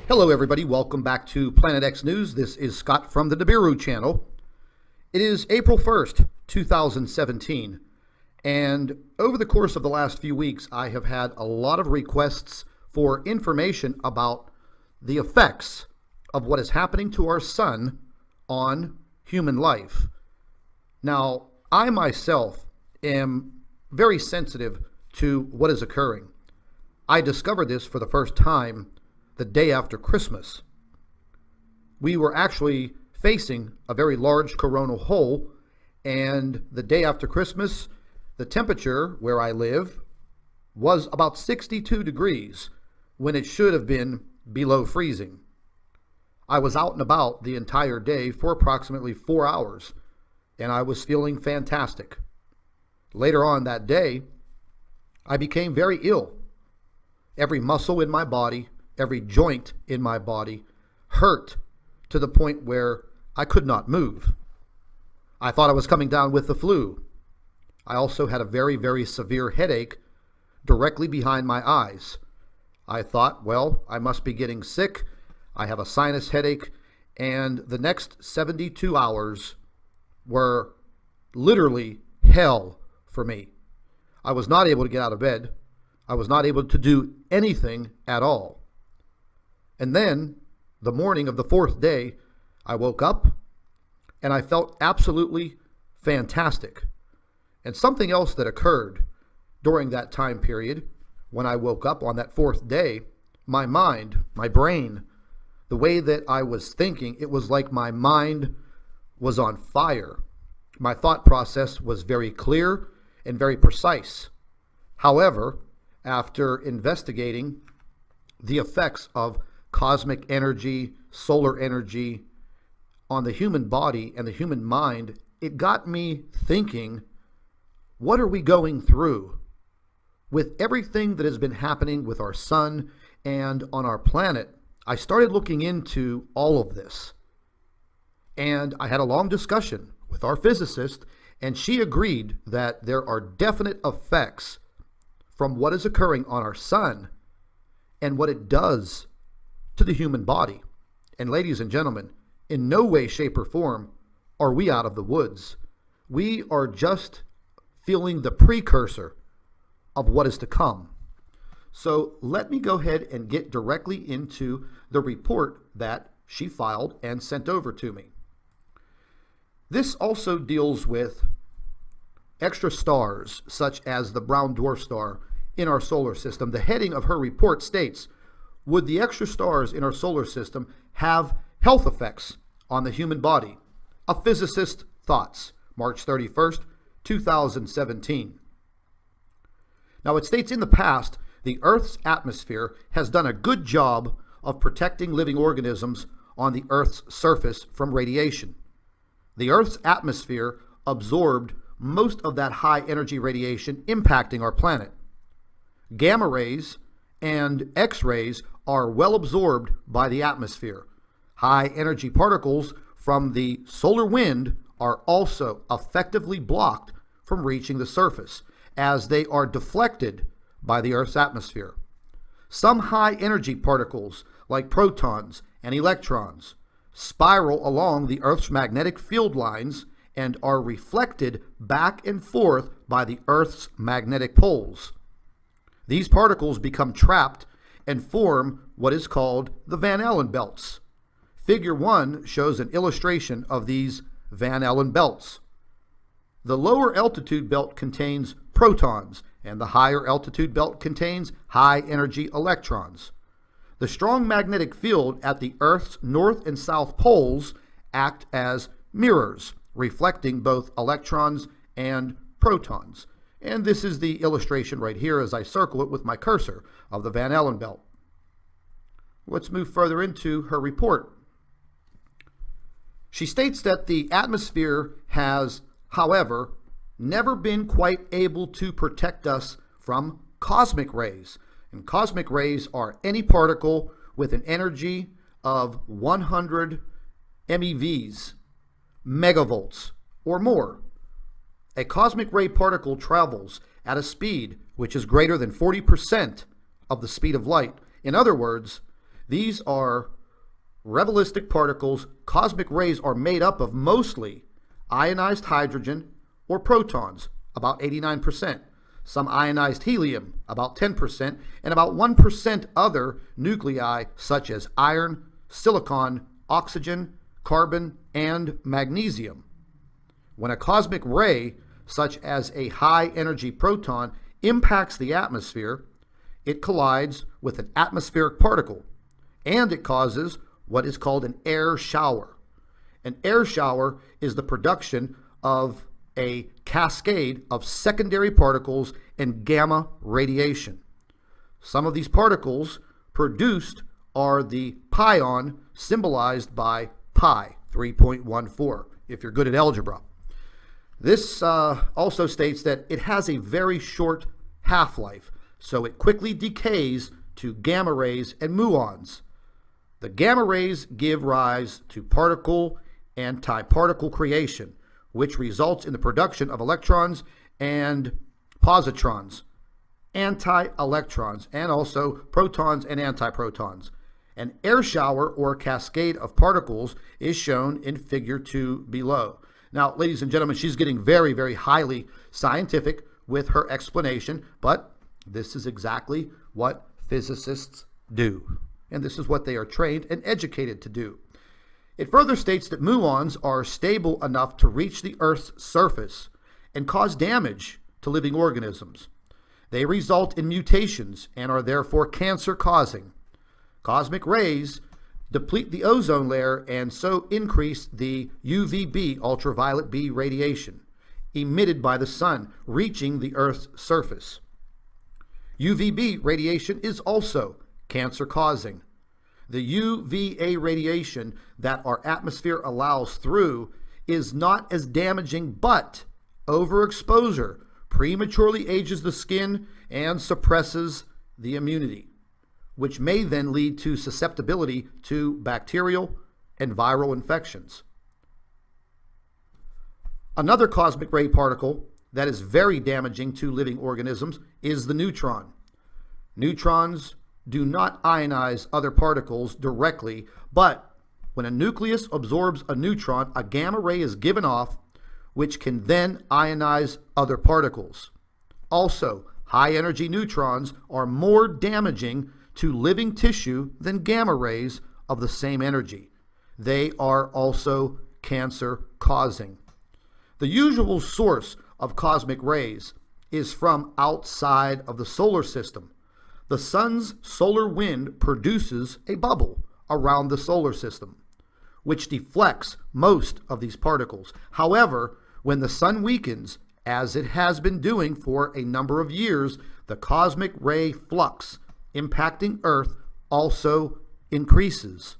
Hello, everybody. Welcome back to Planet X News. This is Scott from the Nibiru channel. It is April 1st, 2017, and over the course of the last few weeks, I have had a lot of requests for information about the effects of what is happening to our sun on human life. Now, I myself am very sensitive to what is occurring. I discovered this for the first time the day after Christmas. We were actually facing a very large coronal hole, and the day after Christmas, the temperature where I live was about 62 degrees when it should have been below freezing. I was out and about the entire day for approximately 4 hours, and I was feeling fantastic. Later on that day, I became very ill. Every muscle in my body, every joint in my body hurt to the point where I could not move. I thought I was coming down with the flu. I also had a very, very severe headache directly behind my eyes. I thought, well, I must be getting sick. I have a sinus headache, and the next 72 hours were literally hell for me. I was not able to get out of bed. I was not able to do anything at all. And then, the morning of the fourth day, I woke up and I felt absolutely fantastic. And something else that occurred during that time period, when I woke up on that fourth day, my mind, my brain, the way that I was thinking, it was like my mind was on fire. My thought process was very clear and very precise. However, after investigating the effects of cosmic energy, solar energy on the human body and the human mind, it got me thinking, what are we going through? With everything that has been happening with our sun and on our planet, I started looking into all of this. And I had a long discussion with our physicist, and she agreed that there are definite effects from what is occurring on our sun and what it does to the human body. And ladies and gentlemen, in no way, shape, or form are we out of the woods. We are just feeling the precursor of what is to come. So let me go ahead and get directly into the report that she filed and sent over to me. This also deals with extra stars, such as the brown dwarf star in our solar system. The heading of her report states, would the extra stars in our solar system have health effects on the human body? A physicist's thoughts, March 31st, 2017. Now it states, in the past, the Earth's atmosphere has done a good job of protecting living organisms on the Earth's surface from radiation. The Earth's atmosphere absorbed most of that high energy radiation impacting our planet. Gamma rays and X-rays are well absorbed by the atmosphere. High energy particles from the solar wind are also effectively blocked from reaching the surface, as they are deflected by the Earth's atmosphere. Some high energy particles, like protons and electrons, spiral along the Earth's magnetic field lines and are reflected back and forth by the Earth's magnetic poles. These particles become trapped and form what is called the Van Allen belts. Figure 1 shows an illustration of these Van Allen belts. The lower altitude belt contains protons, and the higher altitude belt contains high energy electrons. The strong magnetic field at the Earth's north and south poles act as mirrors, reflecting both electrons and protons. And this is the illustration right here as I circle it with my cursor of the Van Allen belt. Let's move further into her report. She states that the atmosphere has, however, never been quite able to protect us from cosmic rays. And cosmic rays are any particle with an energy of 100 MeVs, megavolts, or more. A cosmic ray particle travels at a speed which is greater than 40% of the speed of light. In other words, These are relativistic particles. Cosmic rays are made up of mostly ionized hydrogen or protons, about 89%, some ionized helium, about 10%, and about 1% other nuclei such as iron, silicon, oxygen, carbon, and magnesium. When a cosmic ray, such as a high-energy proton, impacts the atmosphere, it collides with an atmospheric particle, and it causes what is called an air shower. An air shower is the production of a cascade of secondary particles and gamma radiation. Some of these particles produced are the pion, symbolized by pi, 3.14, if you're good at algebra. This also states that it has a very short half-life, so it quickly decays to gamma rays and muons. The gamma rays give rise to particle and antiparticle creation, which results in the production of electrons and positrons, anti-electrons, and also protons and antiprotons. An air shower or cascade of particles is shown in figure 2 below. Now, ladies and gentlemen, she's getting very, very highly scientific with her explanation, but this is exactly what physicists do, and this is what they are trained and educated to do. It further states that muons are stable enough to reach the Earth's surface and cause damage to living organisms. They result in mutations and are therefore cancer-causing. Cosmic rays deplete the ozone layer and so increase the UVB, ultraviolet B radiation, emitted by the sun, reaching the Earth's surface. UVB radiation is also cancer-causing. The UVA radiation that our atmosphere allows through is not as damaging, but overexposure prematurely ages the skin and suppresses the immunity, which may then lead to susceptibility to bacterial and viral infections. Another cosmic ray particle that is very damaging to living organisms is the neutron. Neutrons do not ionize other particles directly, but when a nucleus absorbs a neutron, a gamma ray is given off, which can then ionize other particles. Also, high-energy neutrons are more damaging to living tissue than gamma rays of the same energy. They are also cancer-causing. The usual source of cosmic rays is from outside of the solar system. The sun's solar wind produces a bubble around the solar system, which deflects most of these particles. However, when the sun weakens, as it has been doing for a number of years, the cosmic ray flux impacting Earth also increases.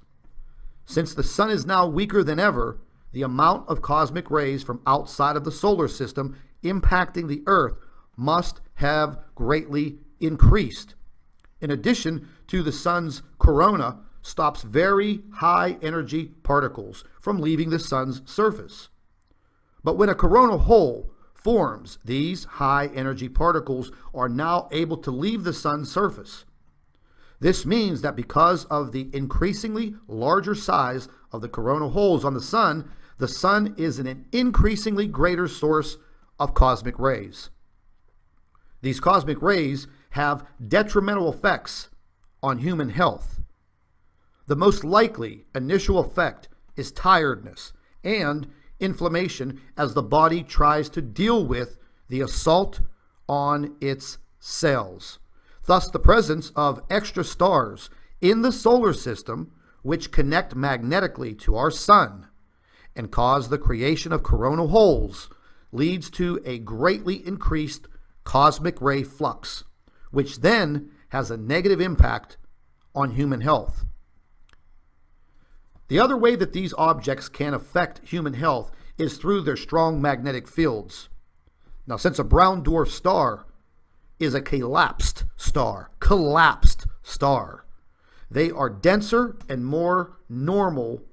Since the sun is now weaker than ever, the amount of cosmic rays from outside of the solar system impacting the Earth must have greatly increased. In addition to the sun's corona, stops very high energy particles from leaving the sun's surface. But when a coronal hole forms, these high energy particles are now able to leave the sun's surface. This means that because of the increasingly larger size of the coronal holes on the sun is an increasingly greater source of cosmic rays. These cosmic rays have detrimental effects on human health. The most likely initial effect is tiredness and inflammation as the body tries to deal with the assault on its cells. Thus, the presence of extra stars in the solar system, which connect magnetically to our sun and cause the creation of coronal holes, leads to a greatly increased cosmic ray flux, which then has a negative impact on human health. The other way that these objects can affect human health is through their strong magnetic fields. Now, since a brown dwarf star is a collapsed star, they are denser and more normal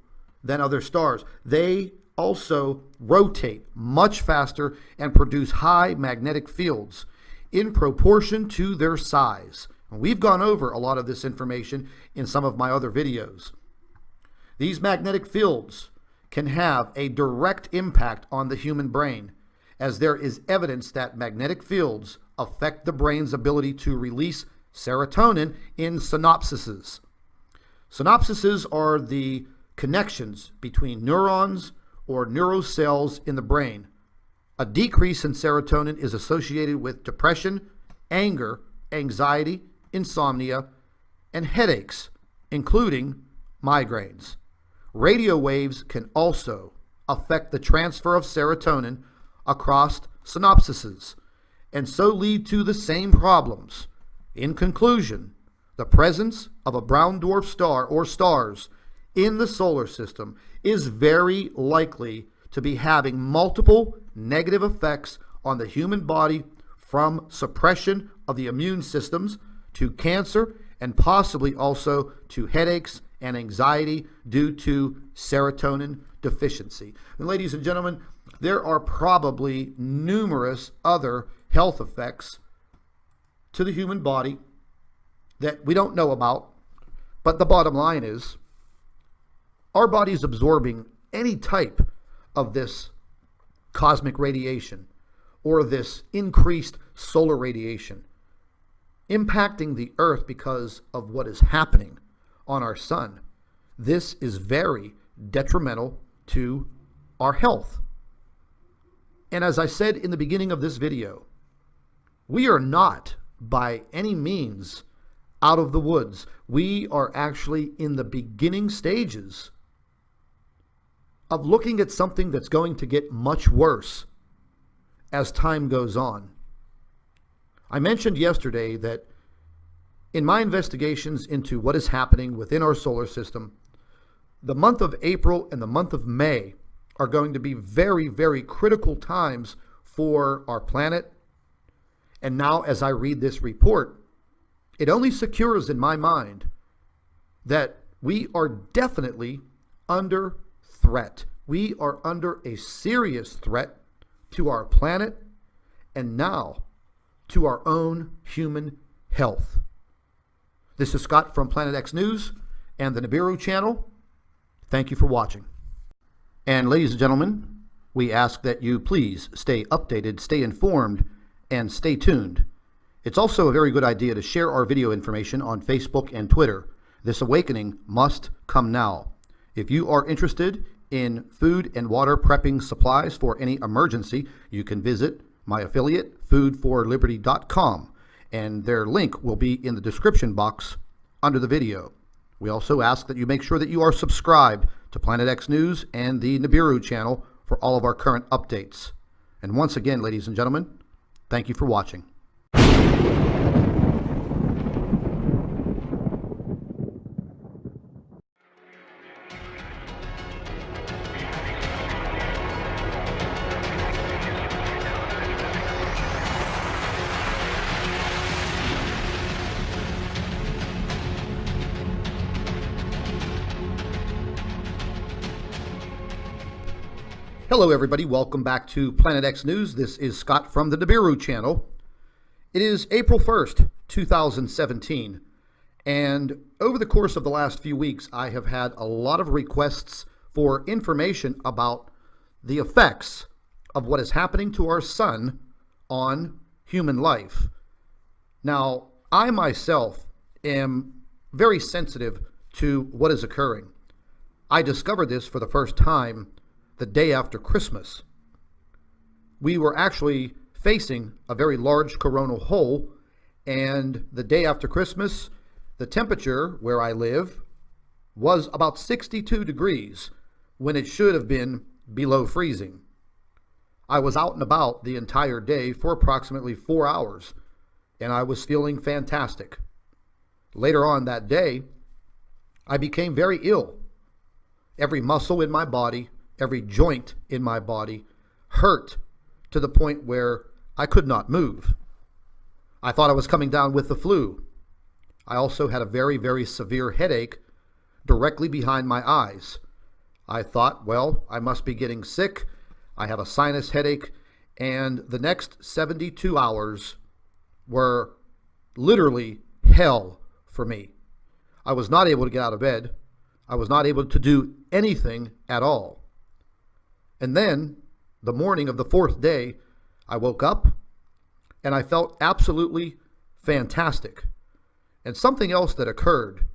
than other stars. They also rotate much faster and produce high magnetic fields in proportion to their size, We've gone over a lot of this information in some of my other videos. These magnetic fields can have a direct impact on the human brain, as there is evidence that magnetic fields affect the brain's ability to release serotonin in synapses. Synapses are the connections between neurons or neurocells in the brain. A decrease in serotonin is associated with depression, anger, anxiety, insomnia, and headaches, including migraines. Radio waves can also affect the transfer of serotonin across synapses and so lead to the same problems. In conclusion, the presence of a brown dwarf star or stars in the solar system is very likely to be having multiple negative effects on the human body, from suppression of the immune systems to cancer and possibly also to headaches and anxiety due to serotonin deficiency. And ladies and gentlemen, there are probably numerous other health effects to the human body that we don't know about, but the bottom line is our body's absorbing any type of this cosmic radiation or this increased solar radiation impacting the earth because of what is happening on our sun. This is very detrimental to our health. And as I said in the beginning of this video, we are not by any means out of the woods. We are actually in the beginning stages of looking at something that's going to get much worse as time goes on. I mentioned yesterday that in my investigations into what is happening within our solar system, the month of April and the month of May are going to be very, very critical times for our planet. And now, as I read this report, it only secures in my mind that we are definitely under threat. We are under a serious threat to our planet and now to our own human health. This is Scott from Planet X News and the Nibiru channel. Thank you for watching. And ladies and gentlemen, we ask that you please stay updated, stay informed, and stay tuned. It's also a very good idea to share our video information on Facebook and Twitter. This awakening must come now. If you are interested in food and water prepping supplies for any emergency, you can visit my affiliate, foodforliberty.com, and their link will be in the description box under the video. We also ask that you make sure that you are subscribed to Planet X News and the Nibiru channel for all of our current updates. And once again, ladies and gentlemen, thank you for watching. Hello everybody, welcome back to Planet X News. This is Scott from the Nibiru channel. It is April 1st, 2017, and over the course of the last few weeks, I have had a lot of requests for information about the effects of what is happening to our sun on human life. Now, I myself am very sensitive to what is occurring. I discovered this for the first time the day after Christmas. We were actually facing a very large coronal hole, and the day after Christmas, the temperature where I live was about 62 degrees when it should have been below freezing. I was out and about the entire day for approximately 4 hours, and I was feeling fantastic. Later on that day, I became very ill. Every muscle in my body, every joint in my body hurt to the point where I could not move. I thought I was coming down with the flu. I also had a very, very severe headache directly behind my eyes. I thought, well, I must be getting sick. I have a sinus headache. And the next 72 hours were literally hell for me. I was not able to get out of bed. I was not able to do anything at all. And then, the morning of the fourth day, I woke up and I felt absolutely fantastic. And something else that occurred